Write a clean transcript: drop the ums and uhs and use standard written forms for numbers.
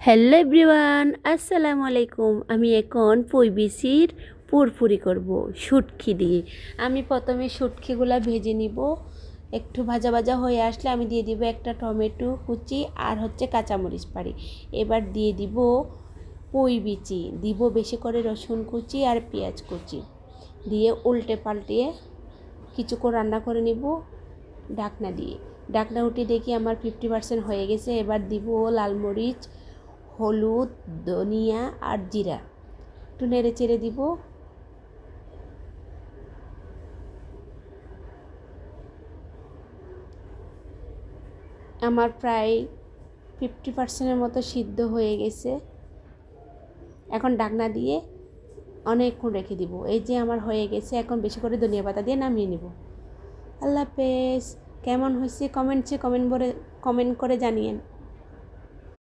Hello everyone, আসসালামু আলাইকুম। আমি এখন পইবিসির পুরপুরি করব শুটকি দিয়ে। আমি প্রথমে শুটকিগুলা ভেজে নিব। একটু ভাজা ভাজা হয়ে আসলে আমি দিয়ে দিব একটা টমেটো কুচি আর কাঁচামরিচ ফাড়ি। এবার দিয়ে দিব পই বিচি, দিব বেশি করে রসুন কুচি আর পেঁয়াজ কুচি দিয়ে উল্টে পাল্টিয়ে কিছুক্ষণ রান্না করে নিব ঢাকনা দিয়ে। ঢাকনা উঠিয়ে দেখি আমার 50% হয়ে গেছে। এবার দিব লাল মরিচ, হলুদ, ধনিয়া আর জিরা, একটু নেড়ে চেড়ে দিব। আমার প্রায় 50%-এর মতো সিদ্ধ হয়ে গেছে। এখন ঢাকনা দিয়ে অনেকক্ষণ রেখে দিব। এই যে আমার হয়ে গেছে। এখন বেশি করে ধনিয়া পাতা দিয়ে নামিয়ে নেব। আল্লাহ হাফেজ। কেমন হয়েছে কমেন্ট করে জানিয়েন।